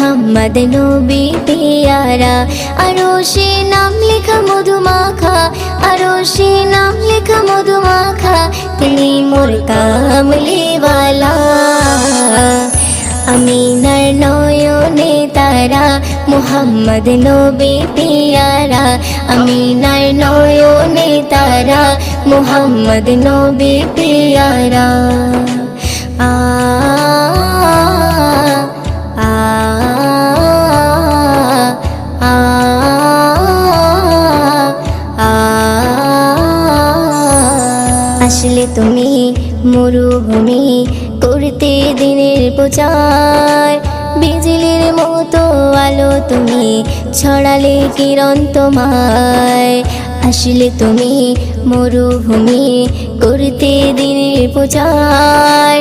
মুহাম্মদ নবী পেয়ারা। আরশে নাম লেখা মধুমাখা, আরশে নাম লেখা মধুমাখা, তিনি মোর কামলিওয়ালা। আমিনার নয়নে তারা, মুহাম্মদ নবী পেয়ারা। আমিনার নয়নে তারা, মুহাম্মদ নবী পেয়ারা। আ আ আ আ আসলে তুমি মরুভূমি করতে দিনের প্রচার, বিজলির মতো আলো তুমি ছড়ালে কিরণ তোমায়। আসলে তুমি মরুভূমি করতে দিনের প্রচার,